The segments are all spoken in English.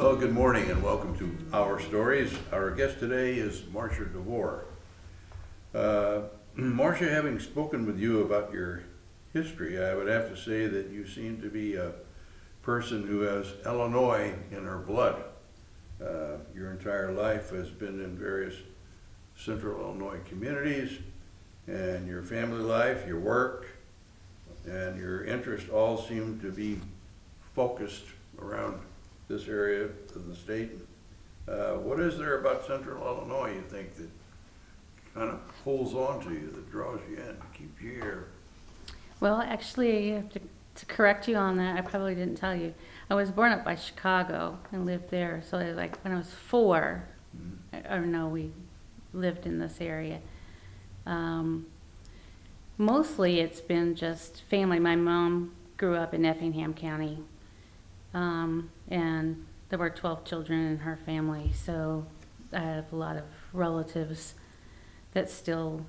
Well, good morning and welcome to Our Stories. Our guest today is Marsha DeVore. Marsha, having spoken with you about your history, I would have to say that you seem to be a person who has Illinois in her blood. Your entire life has been in various central Illinois communities, and your family life, your work, and your interests all seem to be focused around this area of the state. What is there about central Illinois you think that kind of pulls on to you, that draws you in, keeps you here? Well, actually, I have to correct you on that. I probably didn't tell you. I was born up by Chicago and lived there. So like when I was 4, we lived in this area. Mostly it's been just family. My mom grew up in Effingham County. And there were 12 children in her family, so I have a lot of relatives that still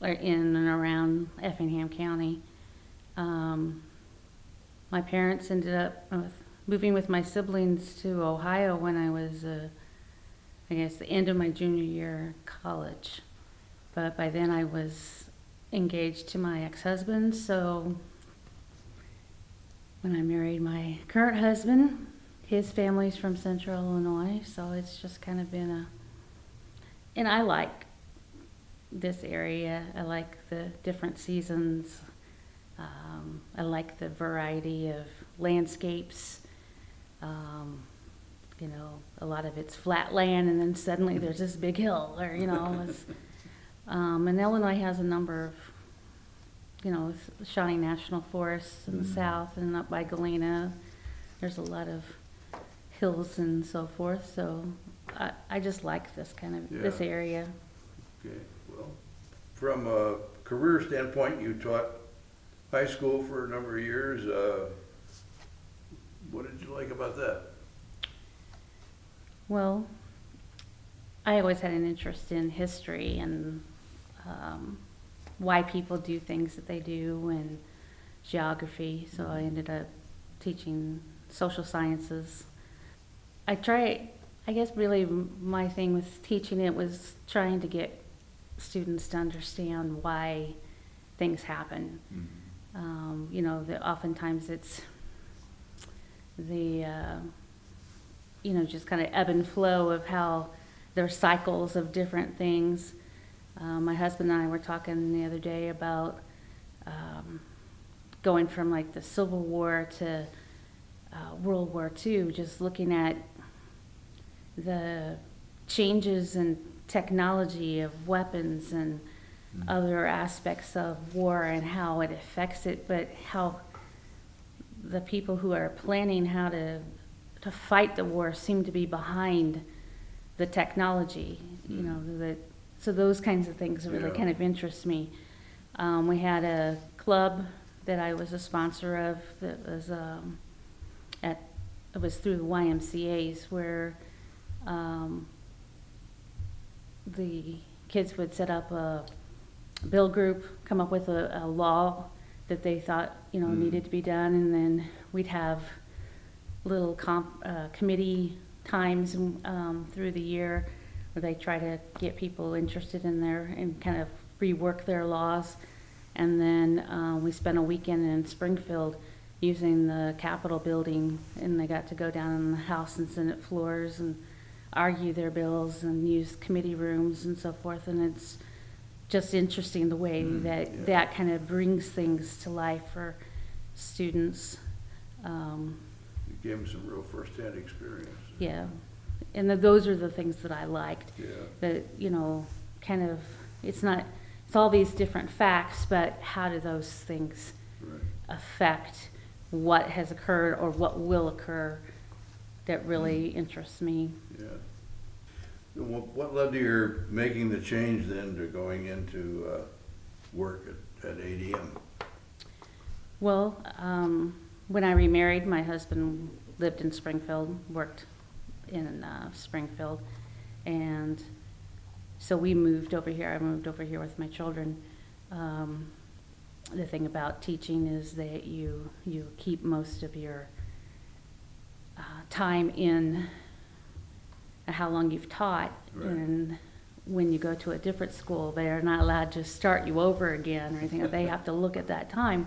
are in and around Effingham County. My parents ended up moving with my siblings to Ohio when I was, I guess, the end of my junior year of college. But by then I was engaged to my ex-husband, so when I married my current husband, his family's from Central Illinois, so it's just kind of been and I like this area. I like the different seasons. I like the variety of landscapes. A lot of it's flat land, and then suddenly there's this big hill, or and Illinois has a number of Shawnee National Forest in the south, and up by Galena, there's a lot of hills and so forth. So I just like this kind of this area. Okay, well, from a career standpoint, you taught high school for a number of years. What did you like about that? Well, I always had an interest in history and why people do things that they do, and geography, so I ended up teaching social sciences. I guess really my thing with teaching it was trying to get students to understand why things happen. That oftentimes it's the, just kind of ebb and flow of how there are cycles of different things. My husband and I were talking the other day about going from like the Civil War to World War II, just looking at the changes in technology of weapons and other aspects of war and how it affects it, but how the people who are planning how to fight the war seem to be behind the technology, so those kinds of things really kind of interest me. We had a club that I was a sponsor of that was it was through the YMCA's, where the kids would set up a bill group, come up with a law that they thought needed to be done, and then we'd have little committee times through the year where they try to get people interested in there and kind of rework their laws. And then we spent a weekend in Springfield using the Capitol building, and they got to go down in the House and Senate floors and argue their bills and use committee rooms and so forth. And it's just interesting the way that kind of brings things to life for students. You gave them some real first-hand experience. Yeah, and those are the things that I liked. Yeah. That kind of it's all these different facts, but how do those things affect what has occurred or what will occur? That really interests me. Yeah. What led to your making the change then to going into work at ADM? Well, when I remarried, my husband lived in Springfield, worked in Springfield, and so we moved over here. I moved over here with my children. The thing about teaching is that you keep most of your time in how long you've taught. Right. And when you go to a different school, they're not allowed to start you over again or anything. They have to look at that time,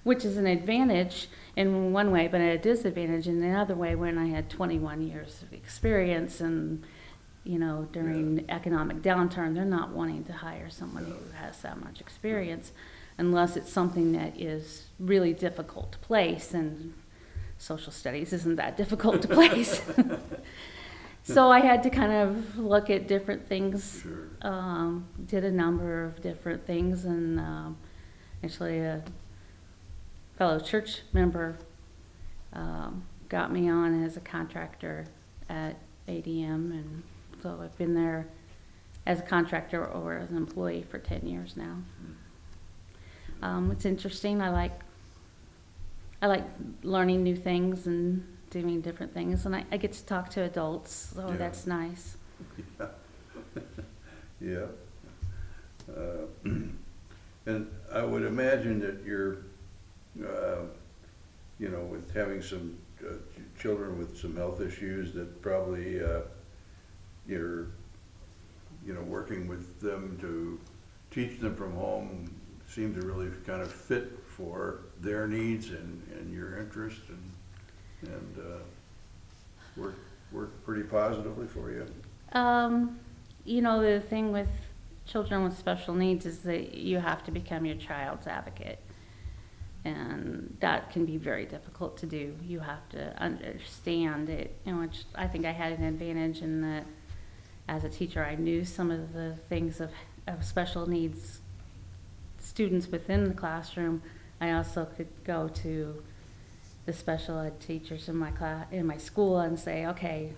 which is an advantage in one way, but a disadvantage in another way. When I had 21 years of experience, and during economic downturn, they're not wanting to hire someone who has that much experience unless it's something that is really difficult to place, and social studies isn't that difficult to place. So I had to kind of look at different things. Sure. Did a number of different things, and actually a fellow church member got me on as a contractor at ADM, and so I've been there as a contractor or as an employee for 10 years now. It's interesting. I like learning new things and doing different things, and I get to talk to adults, so that's nice. Yeah. And I would imagine that you're, with having some children with some health issues, that probably you're, working with them to teach them from home seemed to really kind of fit for their needs and your interest, and work pretty positively for you. The thing with children with special needs is that you have to become your child's advocate, and that can be very difficult to do. You have to understand it, which I think I had an advantage in that as a teacher I knew some of the things of special needs students within the classroom. I also could go to the special ed teachers in my school and say, okay,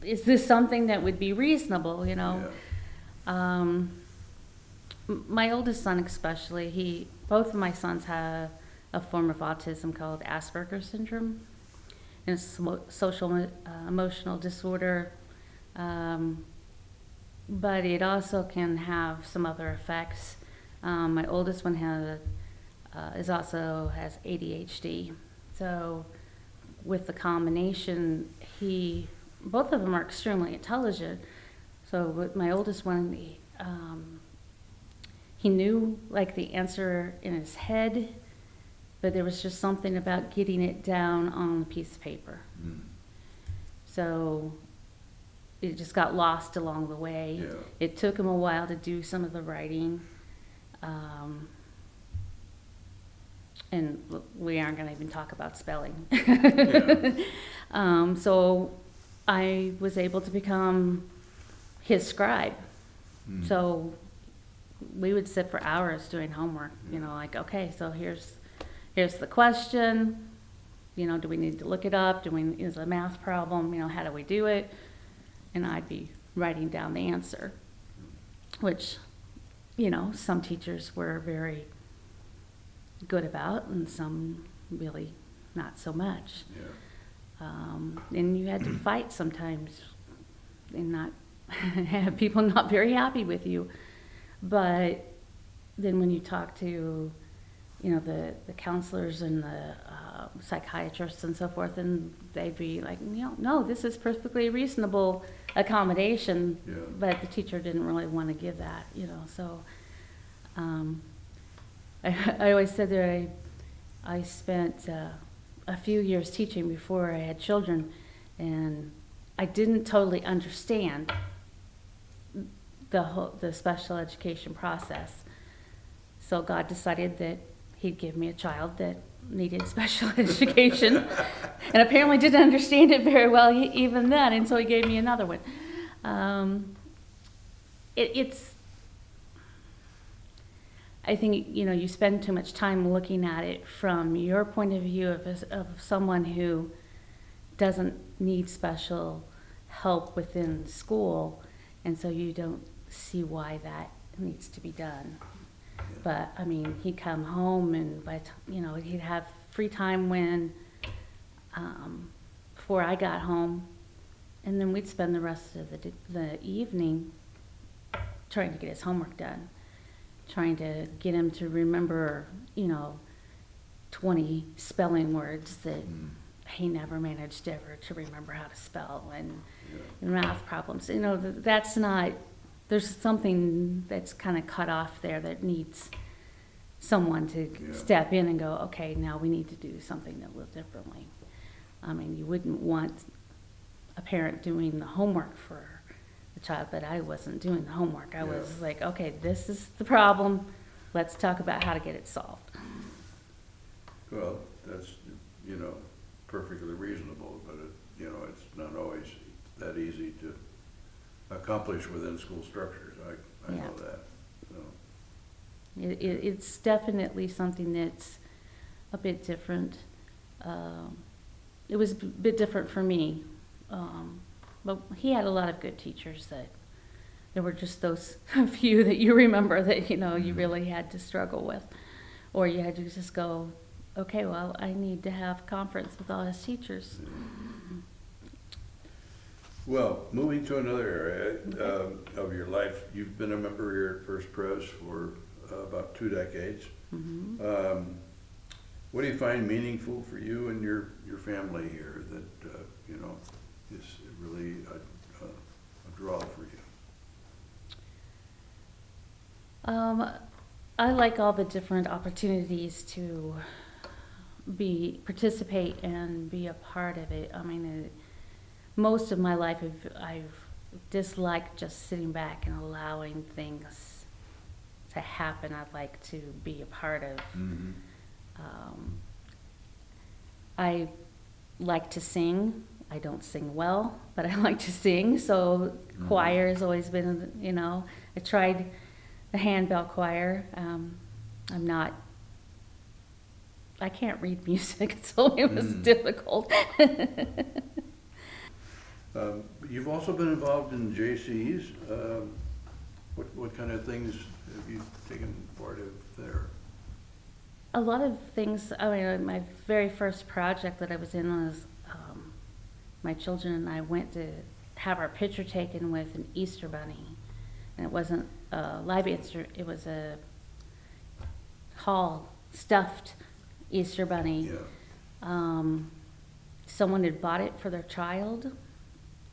is this something that would be reasonable? My oldest son especially, both of my sons have a form of autism called Asperger's syndrome, and it's social emotional disorder, but it also can have some other effects. My oldest one has ADHD. So with the combination, both of them are extremely intelligent. So with my oldest one, he knew like the answer in his head, but there was just something about getting it down on a piece of paper. So it just got lost along the way. Yeah. It took him a while to do some of the writing. And we aren't going to even talk about spelling. So I was able to become his scribe. So we would sit for hours doing homework, like, okay, so here's the question, do we need to look it up? Is it a math problem? How do we do it? And I'd be writing down the answer, which, some teachers were very good about, and some really not so much. And you had to fight sometimes and not have people not very happy with you. But then when you talk to, the counselors and the psychiatrists and so forth, and they'd be like, no, this is perfectly reasonable accommodation. But the teacher didn't really want to give that, so I always said that I spent a few years teaching before I had children, and I didn't totally understand the special education process. So God decided that He'd give me a child that needed special education, and apparently didn't understand it very well even then, and so He gave me another one. I think, you spend too much time looking at it from your point of view of someone who doesn't need special help within school, and so you don't see why that needs to be done. But, he'd come home, and he'd have free time before I got home, and then we'd spend the rest of the evening trying to get his homework done, trying to get him to remember, 20 spelling words that he never managed ever to remember how to spell, and Yeah. math problems. You know, that's not, there's something that's kind of cut off there that needs someone to Yeah. step in and go, okay, now we need to do something a little differently. I mean, you wouldn't want a parent doing the homework for the child, but I wasn't doing the homework. I Yeah. was like, okay, this is the problem. Let's talk about how to get it solved. Well, that's, you know, perfectly reasonable, but it's not always that easy to accomplish within school structures. I Yeah. know that, so. It's definitely something that's a bit different. It was a bit different for me, but he had a lot of good teachers. That there were just those few that you remember that you really had to struggle with, or you had to just go, okay, well, I need to have conference with all his teachers. Well, moving to another area of your life, you've been a member here at First Pres for about 2 decades. Mm-hmm. What do you find meaningful for you and your family here that is really a draw for you? I like all the different opportunities to participate and be a part of it. I mean, most of my life I've disliked just sitting back and allowing things to happen. I'd like to be a part of. Mm-hmm. I like to sing. I don't sing well, but I like to sing. So choir has always been, I tried the handbell choir. I can't read music, so it was difficult. You've also been involved in JCs. What kind of things have you taken part of there? A lot of things. I mean, my very first project that I was in was my children and I went to have our picture taken with an Easter bunny. And it wasn't a live Easter, it was a stuffed Easter bunny. Yeah. Someone had bought it for their child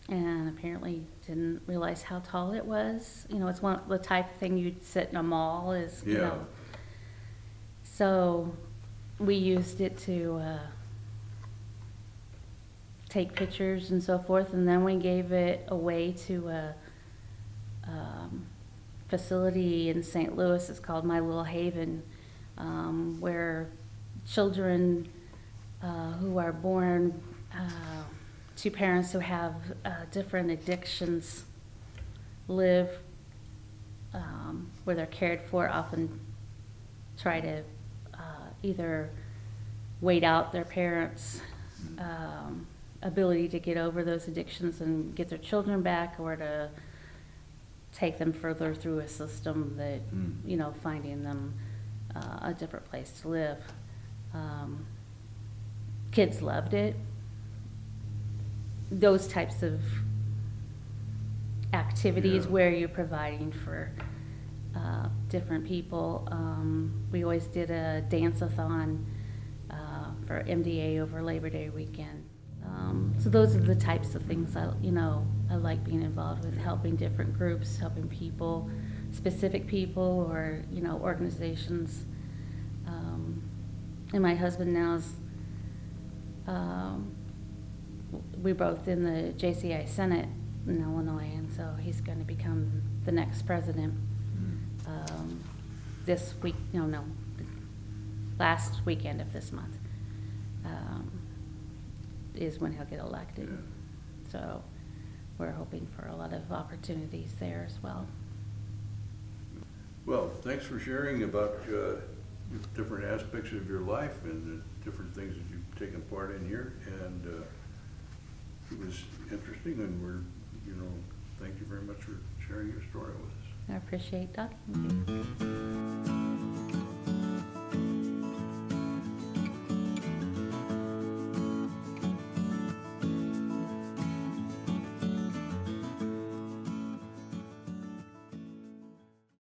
and apparently didn't realize how tall it was. It's the type of thing you'd sit in a mall is, Yeah. So we used it to take pictures and so forth, and then we gave it away to a facility in St. Louis. It's called My Little Haven, where children who are born to parents who have different addictions live, where they're cared for, often try to either wait out their parents' ability to get over those addictions and get their children back, or to take them further through a system that, finding them a different place to live. Kids loved it. Those types of activities Yeah. where you're providing for different people. We always did a dance-a-thon for MDA over Labor Day weekend. So those are the types of things I like being involved with, helping different groups, helping people, specific people, or organizations. And my husband now is, we're both in the JCI Senate in Illinois, and so he's going to become the next president. This week, last weekend of this month is when he'll get elected. Yeah. So we're hoping for a lot of opportunities there as well. Well, thanks for sharing about different aspects of your life and the different things that you've taken part in here. And it was interesting, and thank you very much for sharing your story with us. I appreciate talking to you.